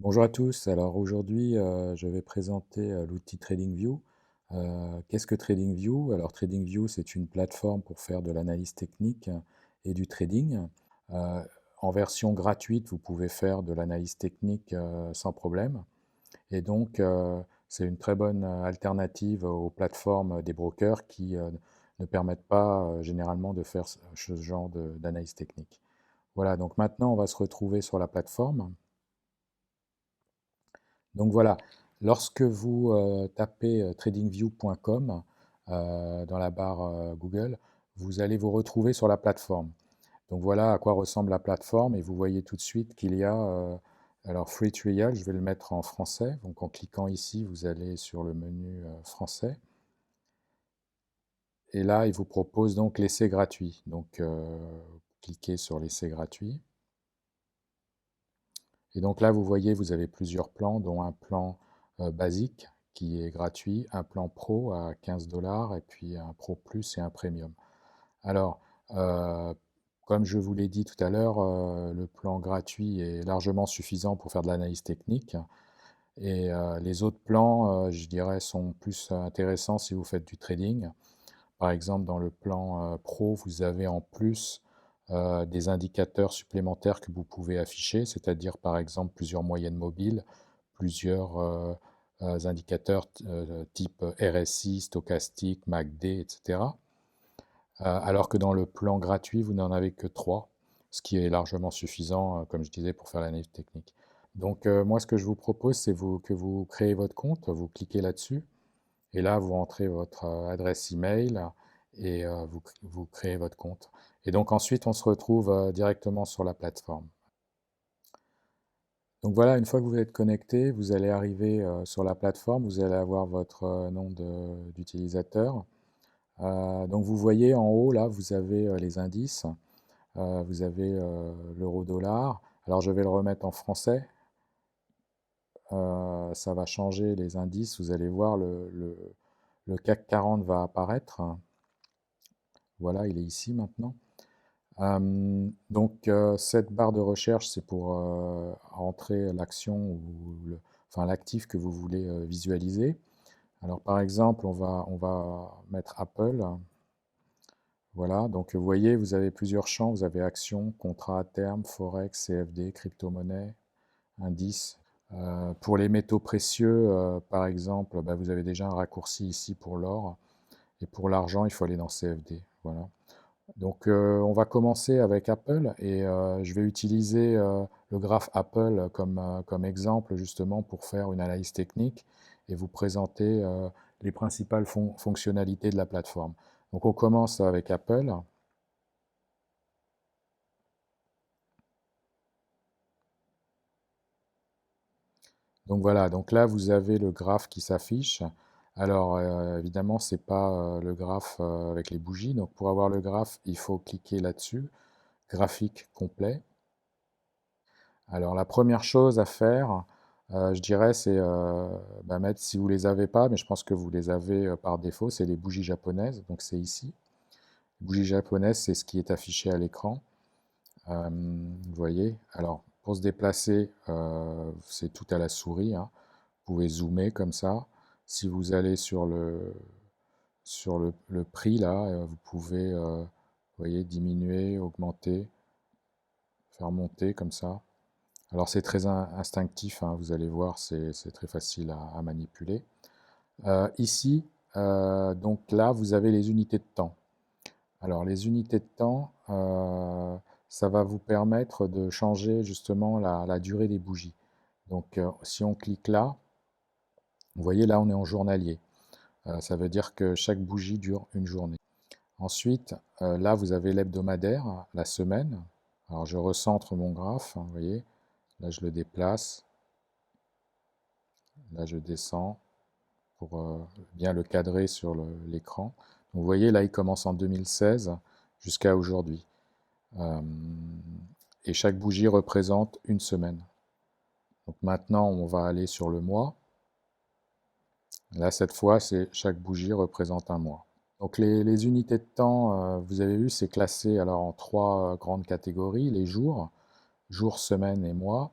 Bonjour à tous. Alors aujourd'hui, je vais présenter l'outil TradingView. Qu'est-ce que TradingView? Alors TradingView, c'est une plateforme pour faire de l'analyse technique et du trading. Euh, En version gratuite, vous pouvez faire de l'analyse technique sans problème. Et donc, c'est une très bonne alternative aux plateformes des brokers qui ne permettent pas généralement de faire ce genre d'analyse technique. Voilà, donc maintenant, on va se retrouver sur la plateforme. Donc voilà, lorsque vous tapez tradingview.com dans la barre Google, vous allez vous retrouver sur la plateforme. Donc voilà à quoi ressemble la plateforme et vous voyez tout de suite qu'il y a alors Free Trial, je vais le mettre en français. Donc en cliquant ici, vous allez sur le menu français et là, il vous propose donc l'essai gratuit. Donc cliquez sur l'essai gratuit et donc là, vous voyez, vous avez plusieurs plans, dont un plan basique qui est gratuit, un plan pro à 15 dollars et puis un pro plus et un premium. Alors, euh, comme je vous l'ai dit tout à l'heure, le plan gratuit est largement suffisant pour faire de l'analyse technique et les autres plans, je dirais, sont plus intéressants si vous faites du trading. Par exemple, dans le plan pro, vous avez en plus des indicateurs supplémentaires que vous pouvez afficher, c'est-à-dire par exemple plusieurs moyennes mobiles, plusieurs indicateurs type RSI, stochastique, MACD, etc. Alors que dans le plan gratuit, vous n'en avez que 3, ce qui est largement suffisant, comme je disais, pour faire l'analyse technique. Donc moi, ce que je vous propose, c'est que vous créez votre compte, vous cliquez là-dessus, et là, vous rentrez votre adresse email et vous créez votre compte. Et donc ensuite, on se retrouve directement sur la plateforme. Donc voilà, une fois que vous êtes connecté, vous allez arriver sur la plateforme, vous allez avoir votre nom d'utilisateur. Donc vous voyez en haut, là, vous avez les indices, vous avez l'euro-dollar. Alors je vais le remettre en français. Ça va changer les indices. Vous allez voir, le CAC 40 va apparaître. Voilà, il est ici maintenant. Donc cette barre de recherche, c'est pour entrer l'action ou enfin l'actif que vous voulez visualiser. Alors par exemple, on va mettre Apple. Voilà, donc vous voyez, vous avez plusieurs champs. Vous avez actions, contrats à terme, forex, CFD, crypto-monnaie, indices. Pour les métaux précieux, par exemple, bah, vous avez déjà un raccourci ici pour l'or. Et pour l'argent, il faut aller dans CFD. Voilà. Donc on va commencer avec Apple et je vais utiliser le graphe Apple comme exemple justement pour faire une analyse technique et vous présenter les principales fonctionnalités de la plateforme. Donc on commence avec Apple. Donc voilà, donc là vous avez le graphe qui s'affiche. Alors évidemment c'est pas le graphe avec les bougies, donc pour avoir le graphe il faut cliquer là-dessus, graphique complet. Alors la première chose à faire, je dirais, c'est bah, mettre, si vous les avez pas, mais je pense que vous les avez par défaut, c'est les bougies japonaises, donc c'est ici. Les bougies japonaises, c'est ce qui est affiché à l'écran. Vous voyez, alors pour se déplacer, c'est tout à la souris, hein. Vous pouvez zoomer comme ça. Si vous allez sur le prix, là, vous pouvez, vous voyez, diminuer, augmenter, faire monter comme ça. Alors c'est très instinctif, hein, vous allez voir, c'est très facile à manipuler. Ici, donc là, vous avez les unités de temps. Alors les unités de temps, ça va vous permettre de changer justement la durée des bougies. Donc si on clique là, vous voyez là on est en journalier. Ça veut dire que chaque bougie dure une journée. Ensuite, là vous avez l'hebdomadaire, la semaine. Alors je recentre mon graphe, hein, vous voyez, là je le déplace. Là, je descends pour bien le cadrer sur l'écran. Vous voyez, là, il commence en 2016 jusqu'à aujourd'hui. Euh, et chaque bougie représente une semaine. Donc maintenant, on va aller sur le mois. Là, cette fois, chaque bougie représente un mois. Donc les unités de temps, vous avez vu, c'est classé alors en trois grandes catégories, les jours, jours, semaines et mois.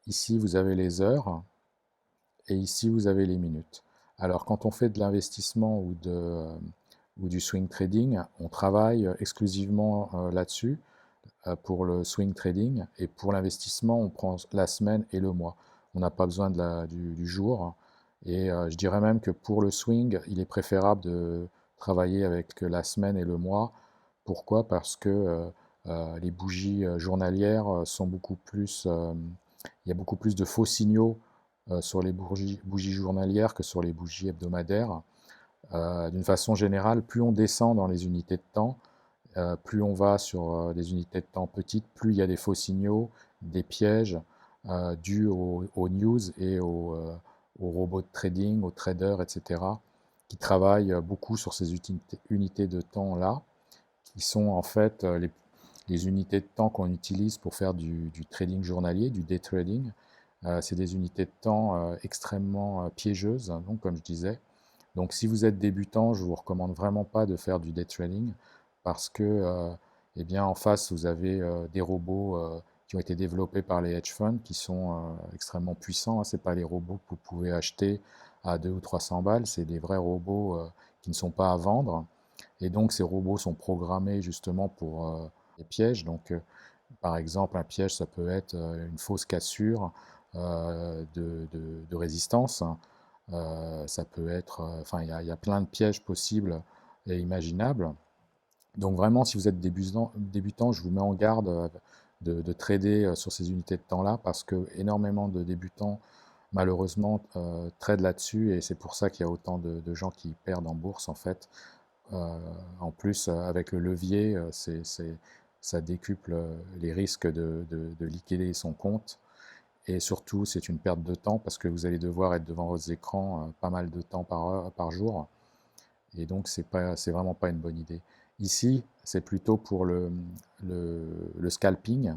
Ici, vous avez les heures et ici, vous avez les minutes. Alors, quand on fait de l'investissement ou du swing trading, on travaille exclusivement là-dessus pour le swing trading et pour l'investissement, on prend la semaine et le mois. On n'a pas besoin du jour. Et je dirais même que pour le swing, il est préférable de travailler avec la semaine et le mois. Pourquoi? Parce que les bougies journalières sont beaucoup plus, il y a beaucoup plus de faux signaux sur les bougies journalières que sur les bougies hebdomadaires. D'une façon générale, plus on descend dans les unités de temps, plus on va sur des unités de temps petites, plus il y a des faux signaux, des pièges dus aux news et aux robots de trading, aux traders, etc., qui travaillent beaucoup sur ces unités de temps-là, qui sont en fait les unités de temps qu'on utilise pour faire du trading journalier, du day trading. C'est des unités de temps extrêmement piégeuses, donc, comme je disais. Donc si vous êtes débutant, je ne vous recommande vraiment pas de faire du day trading parce que eh bien, en face, vous avez des robots qui ont été développés par les hedge funds qui sont extrêmement puissants. Ce n'est pas les robots que vous pouvez acheter à 200 ou 300 balles, c'est des vrais robots qui ne sont pas à vendre. Et donc ces robots sont programmés justement pour les pièges. Donc par exemple, un piège, ça peut être une fausse cassure de résistance. Ça peut être, enfin, il y a plein de pièges possibles et imaginables. Donc vraiment, si vous êtes débutant, je vous mets en garde de trader sur ces unités de temps-là parce que énormément de débutants, malheureusement, tradent là-dessus et c'est pour ça qu'il y a autant de gens qui perdent en bourse en fait. En plus, avec le levier, ça décuple les risques de liquider son compte. Et surtout, c'est une perte de temps parce que vous allez devoir être devant vos écrans pas mal de temps par jour. Et donc, c'est vraiment pas une bonne idée. Ici, c'est plutôt pour le scalping.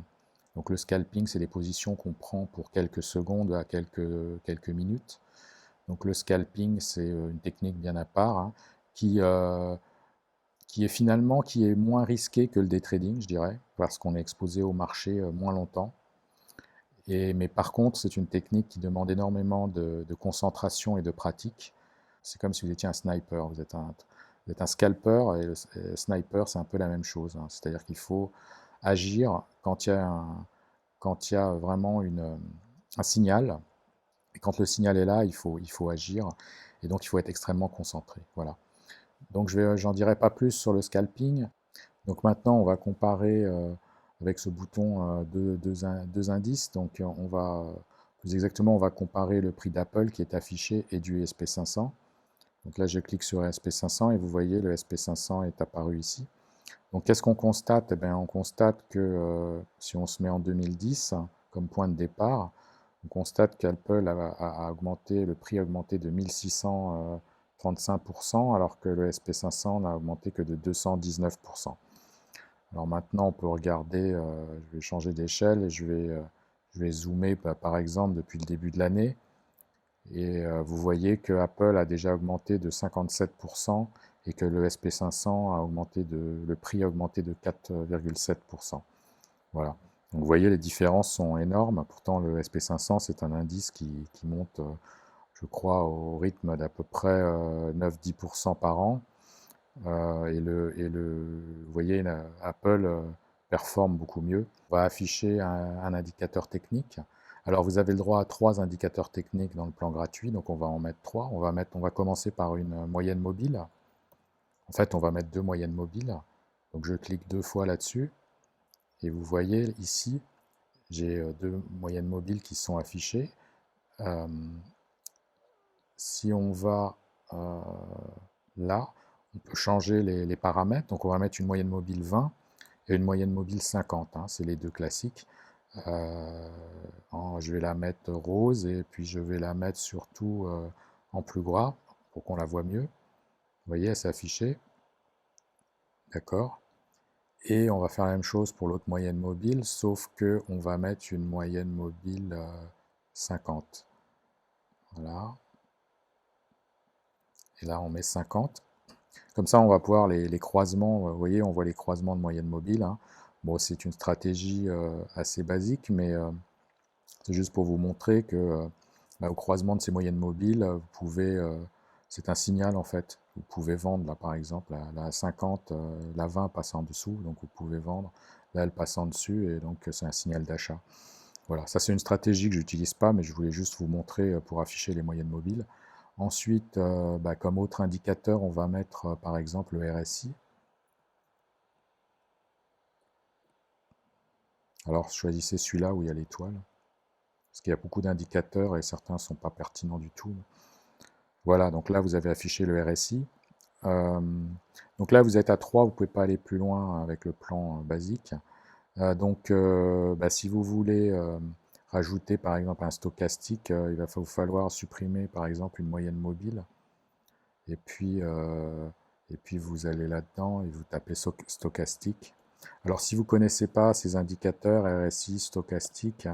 Donc, le scalping, c'est des positions qu'on prend pour quelques secondes à quelques minutes. Donc, le scalping, c'est une technique bien à part hein, qui, euh, qui est moins risqué que le day trading, je dirais, parce qu'on est exposé au marché moins longtemps. Mais par contre, c'est une technique qui demande énormément de concentration et de pratique. C'est comme si vous étiez un sniper. Vous êtes un scalper et le sniper, c'est un peu la même chose. Hein. C'est-à-dire qu'il faut agir quand il y a vraiment un signal. Et quand le signal est là, il faut agir. Et donc, il faut être extrêmement concentré. Voilà. Donc, j'en dirai pas plus sur le scalping. Donc maintenant, on va comparer avec ce bouton deux indices. Donc plus exactement, on va comparer le prix d'Apple qui est affiché et du SP500. Donc là, je clique sur SP500 et vous voyez, le SP500 est apparu ici. Donc qu'est-ce qu'on constate? Eh bien, on constate que si on se met en 2010 comme point de départ, on constate qu'Apple a augmenté, le prix a augmenté de 1635%, alors que le SP500 n'a augmenté que de 219%. Alors maintenant, on peut regarder, je vais changer d'échelle et je vais zoomer par exemple depuis le début de l'année. Et vous voyez que Apple a déjà augmenté de 57% et que le SP500 a augmenté le prix a augmenté de 4,7%. Voilà. Donc vous voyez, les différences sont énormes. Pourtant, le SP500, c'est un indice qui monte, je crois, au rythme d'à peu près 9-10% par an. Vous voyez, Apple performe beaucoup mieux. On va afficher un indicateur technique. Alors vous avez le droit à 3 indicateurs techniques dans le plan gratuit, donc on va en mettre 3. On va commencer par une moyenne mobile. En fait, on va mettre 2 moyennes mobiles. Donc je clique 2 fois là-dessus. Et vous voyez ici, j'ai 2 moyennes mobiles qui sont affichées. Euh, si on va là, on peut changer les paramètres. Donc on va mettre une moyenne mobile 20 et une moyenne mobile 50. Hein, c'est les deux classiques. Je vais la mettre rose et puis je vais la mettre surtout en plus gras pour qu'on la voit mieux. Vous voyez, elle s'est affichée. D'accord. Et on va faire la même chose pour l'autre moyenne mobile, sauf que on va mettre une moyenne mobile 50. Voilà. Et là, on met 50. Comme ça, on va pouvoir les croisements. Vous voyez, on voit les croisements de moyenne mobile. Hein. Bon, c'est une stratégie assez basique, mais C'est juste pour vous montrer que au croisement de ces moyennes mobiles, vous pouvez, c'est un signal en fait. Vous pouvez vendre là par exemple la 50, la 20 passe en dessous, donc vous pouvez vendre. Là elle passe en dessus et donc c'est un signal d'achat. Voilà, ça c'est une stratégie que j'utilise pas, mais je voulais juste vous montrer pour afficher les moyennes mobiles. Ensuite, comme autre indicateur, on va mettre par exemple le RSI. Alors choisissez celui-là où il y a l'étoile, parce qu'il y a beaucoup d'indicateurs et certains ne sont pas pertinents du tout. Voilà, donc là vous avez affiché le RSI. Euh, donc là vous êtes à 3, vous ne pouvez pas aller plus loin avec le plan basique. Si vous voulez rajouter par exemple un stochastique, il va vous falloir supprimer par exemple une moyenne mobile. Et puis, vous allez là-dedans et vous tapez stochastique. Alors si vous ne connaissez pas ces indicateurs RSI, stochastique,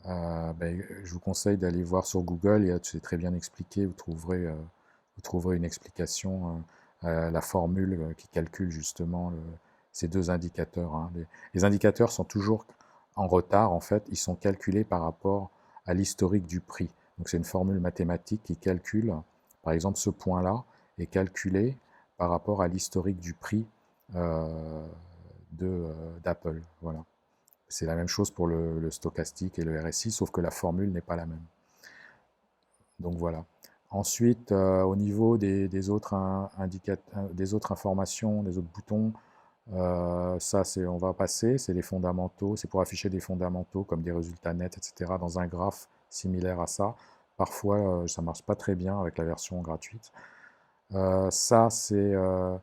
je vous conseille d'aller voir sur Google, et c'est très bien expliqué, vous trouverez une explication, la formule qui calcule justement ces deux indicateurs. Hein. Les indicateurs sont toujours en retard, en fait, ils sont calculés par rapport à l'historique du prix. Donc c'est une formule mathématique qui calcule, par exemple ce point-là est calculé par rapport à l'historique du prix euh, d'Apple. Voilà. C'est la même chose pour le stochastique et le RSI, sauf que la formule n'est pas la même. Donc voilà. Ensuite, au niveau des autres des autres informations, des autres boutons, on va passer, c'est les fondamentaux, c'est pour afficher des fondamentaux comme des résultats nets, etc. dans un graphe similaire à ça. Parfois, ça ne marche pas très bien avec la version gratuite. Euh, ça, c'est euh,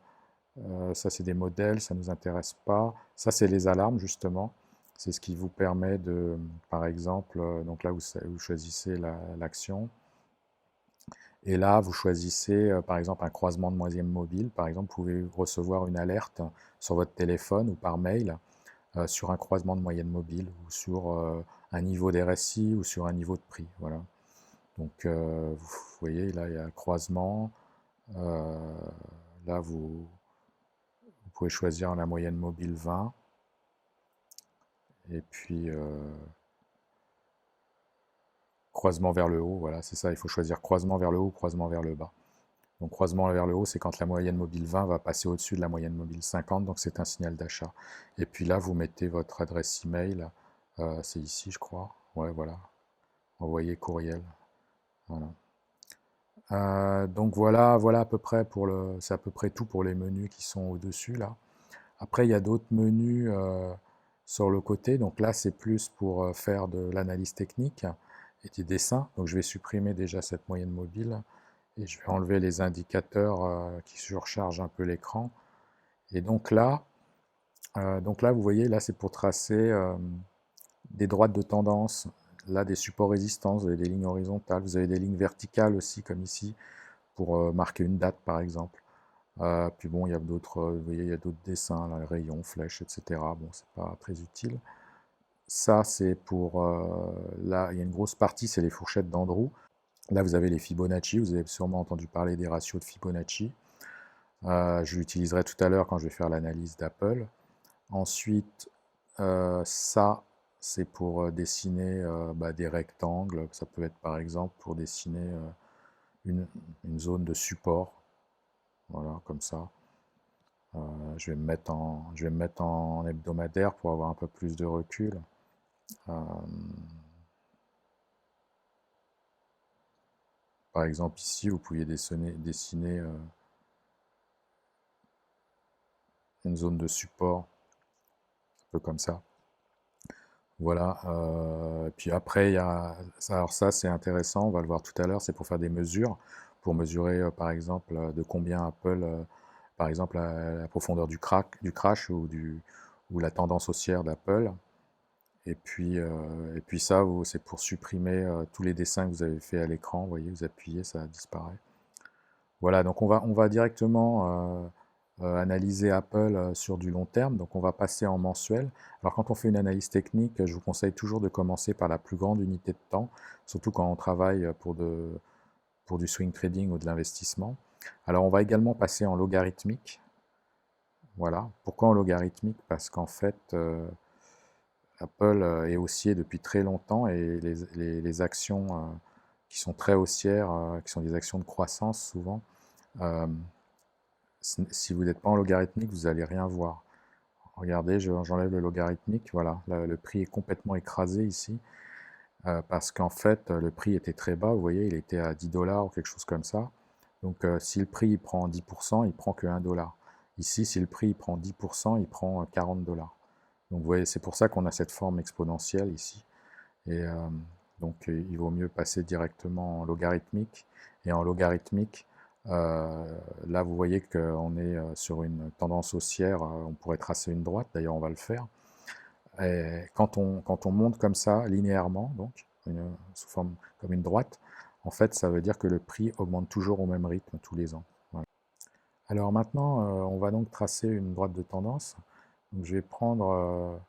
ça, c'est des modèles, ça ne nous intéresse pas. Ça, c'est les alarmes, justement. C'est ce qui vous permet de, par exemple, donc là, vous choisissez l'action. Et là, vous choisissez, par exemple, un croisement de moyenne mobile. Par exemple, vous pouvez recevoir une alerte sur votre téléphone ou par mail sur un croisement de moyenne mobile ou sur un niveau d'RSI ou sur un niveau de prix. Voilà. Donc, vous voyez, là, il y a un croisement. Euh, Là, vous pouvez choisir la moyenne mobile 20. Et puis, croisement vers le haut, voilà, c'est ça, il faut choisir croisement vers le haut ou croisement vers le bas. Donc croisement vers le haut, c'est quand la moyenne mobile 20 va passer au-dessus de la moyenne mobile 50, donc c'est un signal d'achat. Et puis là, vous mettez votre adresse email, c'est ici, je crois. Ouais, voilà, envoyer courriel. Voilà. Donc voilà à peu près c'est à peu près tout pour les menus qui sont au-dessus là. Après, il y a d'autres menus sur le côté. Donc là, c'est plus pour faire de l'analyse technique et des dessins. Donc je vais supprimer déjà cette moyenne mobile et je vais enlever les indicateurs qui surchargent un peu l'écran. Et donc là, vous voyez, là, c'est pour tracer des droites de tendance. Là, des supports résistance, vous avez des lignes horizontales, vous avez des lignes verticales aussi, comme ici, pour marquer une date, par exemple. Puis bon, il y a d'autres, vous voyez, il y a d'autres dessins, là, rayons, flèches, etc. Bon, c'est pas très utile. Ça, c'est pour, là, il y a une grosse partie, c'est les fourchettes d'Andrew. Là, vous avez les Fibonacci, vous avez sûrement entendu parler des ratios de Fibonacci. Je l'utiliserai tout à l'heure quand je vais faire l'analyse d'Apple. Ensuite, ça, c'est pour dessiner des rectangles. Ça peut être par exemple pour dessiner une zone de support. Voilà, comme ça. Je vais me mettre en hebdomadaire pour avoir un peu plus de recul. Euh, Par exemple, ici, vous pouviez dessiner une zone de support, un peu comme ça. Voilà. Puis après, il y a, alors ça, c'est intéressant, on va le voir tout à l'heure, c'est pour faire des mesures, pour mesurer, par exemple, de combien Apple, par exemple, la profondeur du crash ou la tendance haussière d'Apple. Et puis ça, c'est pour supprimer tous les dessins que vous avez fait à l'écran. Vous voyez, vous appuyez, ça disparaît. Voilà, donc on va directement analyser Apple sur du long terme. Donc on va passer en mensuel. Alors quand on fait une analyse technique, je vous conseille toujours de commencer par la plus grande unité de temps, surtout quand on travaille pour du swing trading ou de l'investissement. Alors on va également passer en logarithmique. Voilà. Pourquoi en logarithmique? Parce qu'en fait, Apple est haussier depuis très longtemps et les actions qui sont très haussières, qui sont des actions de croissance souvent, euh, si vous n'êtes pas en logarithmique, vous n'allez rien voir. Regardez, j'enlève le logarithmique, voilà, le prix est complètement écrasé ici, parce qu'en fait, le prix était très bas, vous voyez, il était à 10 dollars ou quelque chose comme ça. Donc, si le prix il prend 10%, il prend que 1 dollar. Ici, si le prix il prend 10%, il prend 40 dollars. Donc, vous voyez, c'est pour ça qu'on a cette forme exponentielle ici. Et donc, il vaut mieux passer directement en logarithmique. Et en logarithmique, là, vous voyez qu'on est sur une tendance haussière. On pourrait tracer une droite, d'ailleurs, on va le faire. Et quand on monte comme ça, linéairement, donc, sous forme comme une droite, en fait, ça veut dire que le prix augmente toujours au même rythme tous les ans. Voilà. Alors maintenant, on va donc tracer une droite de tendance. Donc, je vais prendre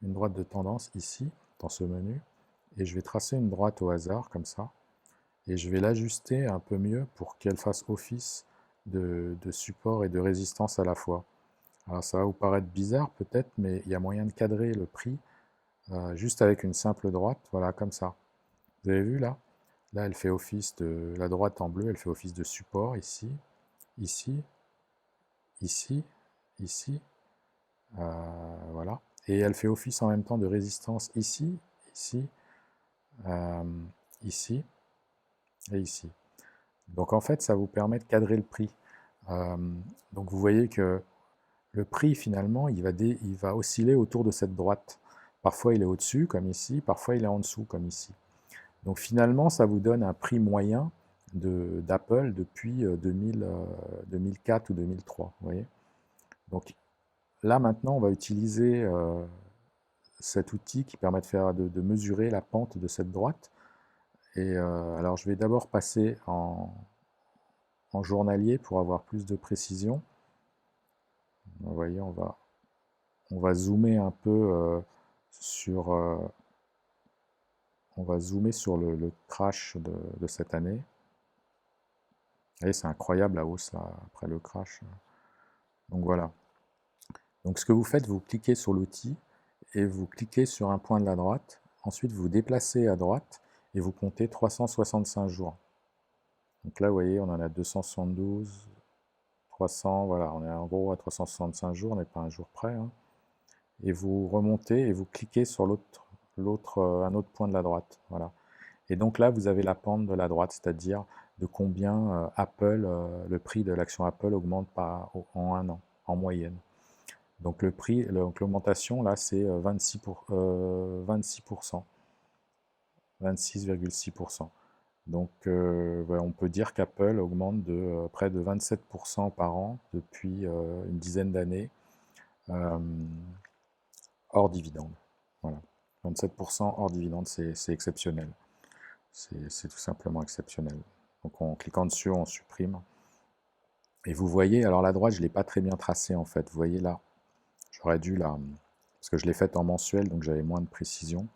une droite de tendance ici, dans ce menu, et je vais tracer une droite au hasard, comme ça, et je vais l'ajuster un peu mieux pour qu'elle fasse office de support et de résistance à la fois. Alors ça va vous paraître bizarre peut-être, mais il y a moyen de cadrer le prix juste avec une simple droite, voilà, comme ça. Vous avez vu là? Là, elle fait office de... La droite en bleu, elle fait office de support, ici, ici, ici, ici, voilà. Et elle fait office en même temps de résistance ici, ici, euh, ici et ici. Donc en fait, ça vous permet de cadrer le prix. Euh, donc vous voyez que le prix, finalement, il va osciller autour de cette droite. Parfois, il est au-dessus, comme ici, parfois, il est en dessous, comme ici. Donc finalement, ça vous donne un prix moyen d'Apple depuis 2004 ou 2003. Vous voyez. Donc là, maintenant, on va utiliser cet outil qui permet de mesurer la pente de cette droite. Et alors, je vais d'abord passer en journalier pour avoir plus de précision. Vous voyez, on va zoomer un peu sur, on va zoomer sur le crash de cette année. Vous voyez, c'est incroyable la hausse là, après le crash. Donc voilà. Donc ce que vous faites, vous cliquez sur l'outil et vous cliquez sur un point de la droite. Ensuite, vous vous déplacez à droite et vous comptez 365 jours. Donc là, vous voyez, on en a 272, 300, voilà, on est en gros à 365 jours, on n'est pas un jour près. Hein. Et vous remontez et vous cliquez sur un autre point de la droite. Voilà. Et donc là, vous avez la pente de la droite, c'est-à-dire de combien le prix de l'action Apple augmente en un an, en moyenne. Donc le prix, l'augmentation, là, c'est 26%, 26,6%. Donc on peut dire qu'Apple augmente de près de 27% par an depuis une dizaine d'années, euh, hors dividende. Voilà. 27% hors dividende, c'est exceptionnel. C'est tout simplement exceptionnel. Donc en cliquant dessus, on supprime. Et vous voyez, alors la droite, je ne l'ai pas très bien tracée en fait. Vous voyez là, j'aurais dû la... Parce que je l'ai faite en mensuel, donc j'avais moins de précision.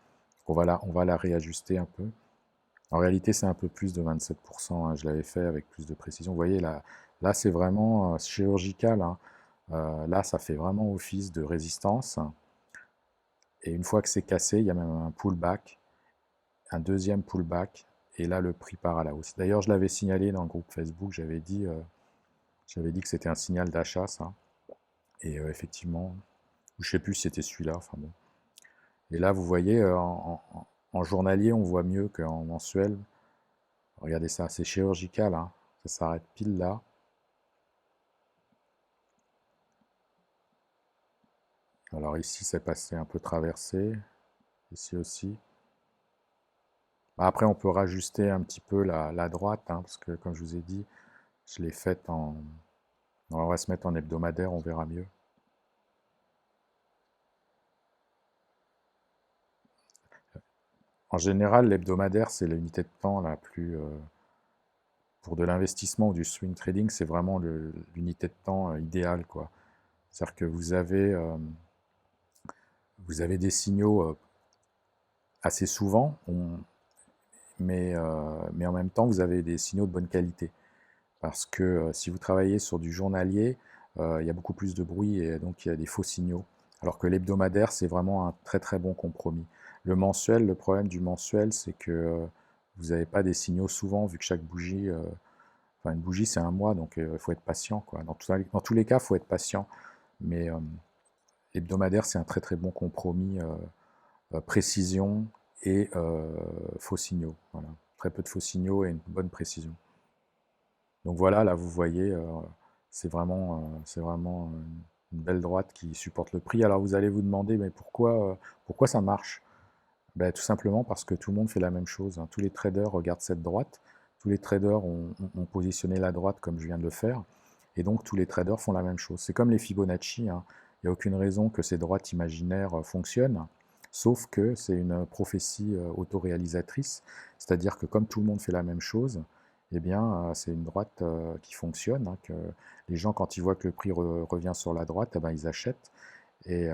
On va la réajuster un peu. En réalité, c'est un peu plus de 27%. Hein, je l'avais fait avec plus de précision. Vous voyez, là c'est vraiment chirurgical. Hein. Là, ça fait vraiment office de résistance. Et une fois que c'est cassé, il y a même un pullback, un deuxième pullback. Et là, le prix part à la hausse. D'ailleurs, je l'avais signalé dans le groupe Facebook. J'avais dit que c'était un signal d'achat, ça. Et effectivement, je ne sais plus si c'était celui-là. Enfin bon. Et là, vous voyez, en journalier, on voit mieux qu'en mensuel. Regardez ça, c'est chirurgical, hein. Ça s'arrête pile là. Alors ici, c'est passé un peu traversé. Ici aussi. Après, on peut rajuster un petit peu la droite, hein, parce que comme je vous ai dit, je l'ai faite en... On va se mettre en hebdomadaire, on verra mieux. En général, l'hebdomadaire, c'est l'unité de temps la plus... pour de l'investissement ou du swing trading, c'est vraiment l'unité de temps idéale, quoi. C'est-à-dire que vous avez des signaux assez souvent, mais en même temps, vous avez des signaux de bonne qualité. Parce que si vous travaillez sur du journalier, il y a beaucoup plus de bruit et donc il y a des faux signaux. Alors que l'hebdomadaire, c'est vraiment un très très bon compromis. Le mensuel, le problème du mensuel, c'est que vous n'avez pas des signaux souvent, vu que chaque bougie, enfin une bougie c'est un mois, donc il faut être patient, quoi. Dans tous les cas, il faut être patient. Mais hebdomadaire, c'est un très très bon compromis, précision et faux signaux. Voilà. Très peu de faux signaux et une bonne précision. Donc voilà, là vous voyez, c'est vraiment une belle droite qui supporte le prix. Alors vous allez vous demander, mais pourquoi ça marche? Ben, tout simplement parce que tout le monde fait la même chose, hein. Tous les traders regardent cette droite, tous les traders ont positionné la droite comme je viens de le faire, et donc tous les traders font la même chose. C'est comme les Fibonacci, hein. Il n'y a aucune raison que ces droites imaginaires fonctionnent, sauf que c'est une prophétie autoréalisatrice, c'est-à-dire que comme tout le monde fait la même chose, eh bien c'est une droite qui fonctionne, hein, que les gens quand ils voient que le prix revient sur la droite, eh ben, ils achètent. Et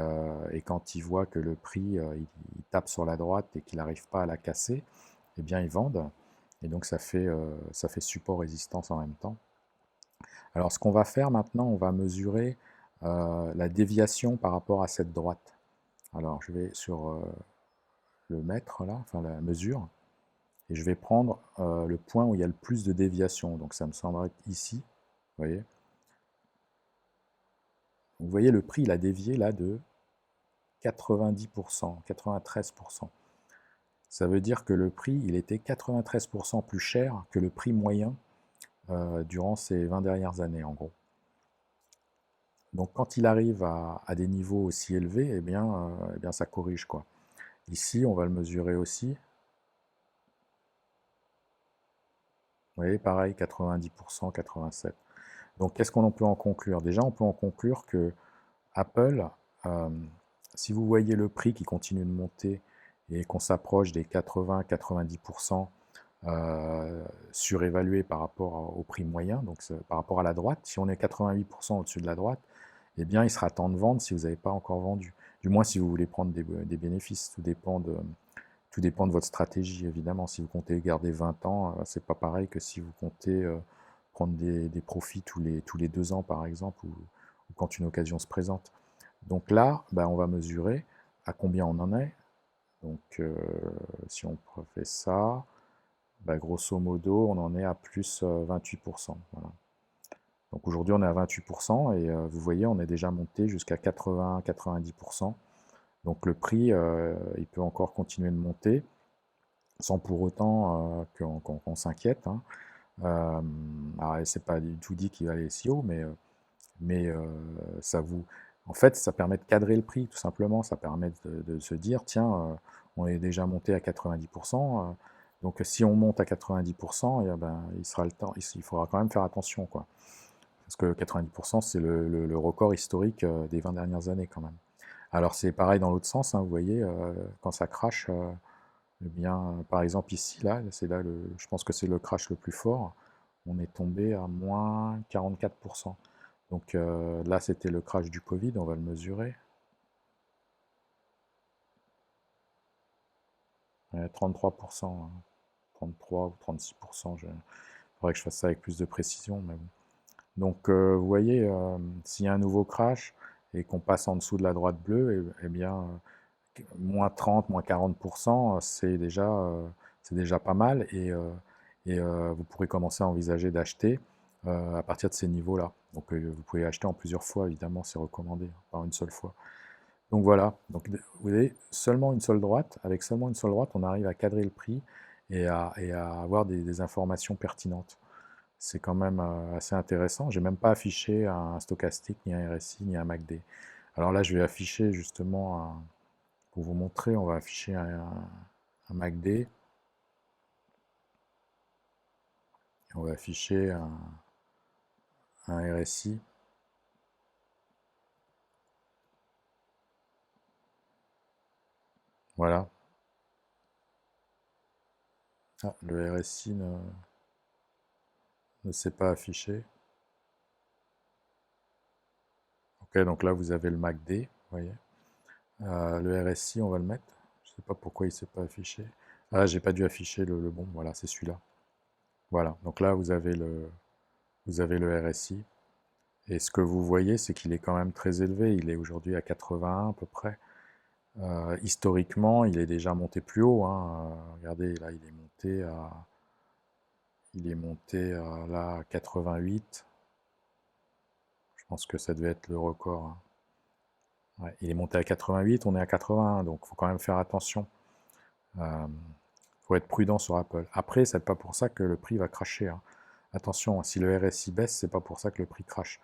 quand ils voient que le prix il tape sur la droite et qu'il n'arrive pas à la casser, eh bien ils vendent. Et donc ça fait support-résistance en même temps. Alors ce qu'on va faire maintenant, on va mesurer la déviation par rapport à cette droite. Alors je vais sur le mètre là, enfin la mesure, et je vais prendre le point où il y a le plus de déviation. Donc ça me semble être ici, vous voyez. Vous voyez le prix il a dévié là de 90%, 93%. Ça veut dire que le prix, il était 93% plus cher que le prix moyen durant ces 20 dernières années, en gros. Donc quand il arrive à des niveaux aussi élevés, eh bien ça corrige, quoi. Ici, on va le mesurer aussi. Vous voyez, pareil, 90%, 87%. Donc qu'est-ce qu'on peut en conclure? Déjà, on peut en conclure que Apple, euh, si vous voyez le prix qui continue de monter et qu'on s'approche des 80-90%, surévalué par rapport au prix moyen, donc par rapport à la droite. Si on est 88% au-dessus de la droite, eh bien, il sera temps de vendre si vous n'avez pas encore vendu. Du moins, si vous voulez prendre des bénéfices. Tout dépend de votre stratégie, évidemment. Si vous comptez garder 20 ans, c'est pas pareil que si vous comptez prendre des profits tous les 2 ans, par exemple, ou quand une occasion se présente. Donc là, ben, on va mesurer à combien on en est. Donc, si on fait ça, bah, grosso modo, on en est à plus 28%. Voilà. Donc aujourd'hui, on est à 28% et vous voyez, on est déjà monté jusqu'à 80-90%. Donc le prix, il peut encore continuer de monter sans pour autant qu'on s'inquiète, hein. Alors, c'est pas du tout dit qu'il va aller si haut, mais ça vous, en fait, ça permet de cadrer le prix, tout simplement. Ça permet de se dire, tiens, on est déjà monté à 90%, donc si on monte à 90%, eh ben, il sera le temps, il faudra quand même faire attention, quoi. Parce que 90%, c'est le record historique des 20 dernières années, quand même. Alors c'est pareil dans l'autre sens, hein, vous voyez, quand ça crache, eh bien, par exemple ici, là, c'est là je pense que c'est le crash le plus fort. On est tombé à moins 44%. Donc là, c'était le crash du Covid, on va le mesurer. 33%, hein. 33 ou 36%. Il faudrait que je fasse ça avec plus de précision. Mais bon. Donc vous voyez, s'il y a un nouveau crash et qu'on passe en dessous de la droite bleue, eh bien, moins 30, moins 40%, c'est déjà pas mal. Et vous pourrez commencer à envisager d'acheter à partir de ces niveaux-là. Donc vous pouvez acheter en plusieurs fois, évidemment, c'est recommandé, pas en une seule fois. Donc voilà, donc vous voyez, seulement une seule droite, avec seulement une seule droite, on arrive à cadrer le prix et à avoir des informations pertinentes. C'est quand même assez intéressant. J'ai même pas affiché un stochastique, ni un RSI, ni un MACD. Alors là, je vais afficher justement, pour vous montrer, on va afficher un MACD, on va afficher un RSI. Voilà. Ah, le RSI ne s'est pas affiché. Ok, donc là, vous avez le MACD, vous voyez. Le RSI, on va le mettre. Je ne sais pas pourquoi il ne s'est pas affiché. Ah, j'ai pas dû afficher le bon. Voilà, c'est celui-là. Voilà. Donc là, vous avez le RSI. Et ce que vous voyez, c'est qu'il est quand même très élevé. Il est aujourd'hui à 81 à peu près. Historiquement, il est déjà monté plus haut, hein. Regardez, là, il est monté à là, 88. Je pense que ça devait être le record, hein. Ouais, il est monté à 88, on est à 81, donc il faut quand même faire attention. Il faut être prudent sur Apple. Après, c'est pas pour ça que le prix va cracher, hein. Attention, hein, si le RSI baisse, c'est pas pour ça que le prix crache.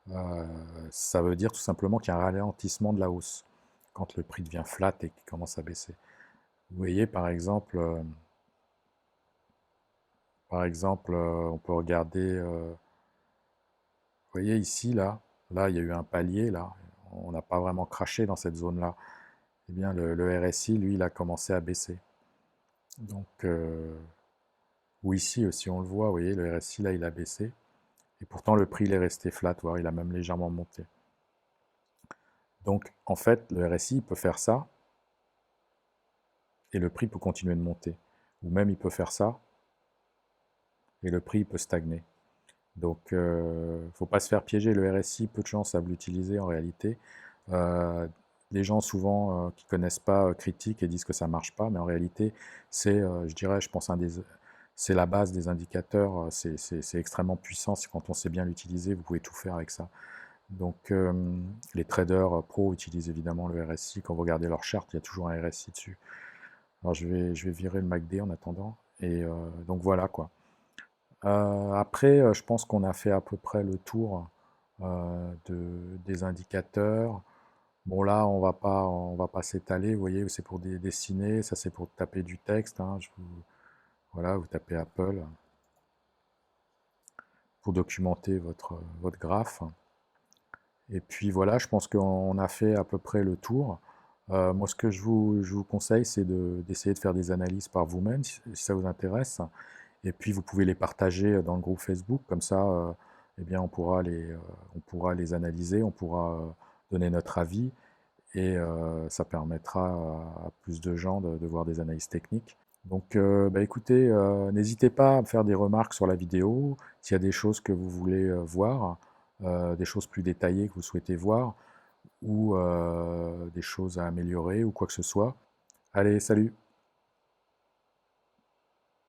Euh, Ça veut dire tout simplement qu'il y a un ralentissement de la hausse quand le prix devient flat et qu'il commence à baisser. Vous voyez, par exemple, on peut regarder, vous voyez ici, là, il y a eu un palier, là, on n'a pas vraiment craché dans cette zone-là. Eh bien, le RSI, lui, il a commencé à baisser. Donc, ou ici aussi, on le voit, vous voyez, le RSI, là, il a baissé. Et pourtant, le prix, il est resté flat, voire il a même légèrement monté. Donc, en fait, le RSI, il peut faire ça, et le prix peut continuer de monter. Ou même, il peut faire ça, et le prix, il peut stagner. Donc, il ne faut pas se faire piéger. Le RSI, peu de gens savent l'utiliser en réalité. Euh, les gens souvent qui ne connaissent pas critiquent et disent que ça ne marche pas, mais en réalité, je dirais, je pense, c'est la base des indicateurs. C'est extrêmement puissant. Quand on sait bien l'utiliser, vous pouvez tout faire avec ça. Donc, les traders pros utilisent évidemment le RSI. Quand vous regardez leur charte, il y a toujours un RSI dessus. Alors, je vais virer le MACD en attendant. Et donc, voilà quoi. Après, je pense qu'on a fait à peu près le tour des indicateurs. Bon là, on va pas s'étaler, vous voyez, c'est pour dessiner, ça c'est pour taper du texte, hein. Voilà, vous tapez Apple pour documenter votre graphe. Et puis voilà, je pense qu'on a fait à peu près le tour. Moi, ce que je vous conseille, c'est d'essayer de faire des analyses par vous-même, si ça vous intéresse. Et puis vous pouvez les partager dans le groupe Facebook, comme ça, eh bien, on pourra les analyser, on pourra donner notre avis, et ça permettra à plus de gens de voir des analyses techniques. Donc, bah, écoutez, n'hésitez pas à me faire des remarques sur la vidéo, s'il y a des choses que vous voulez voir, des choses plus détaillées que vous souhaitez voir, ou des choses à améliorer, ou quoi que ce soit. Allez, salut!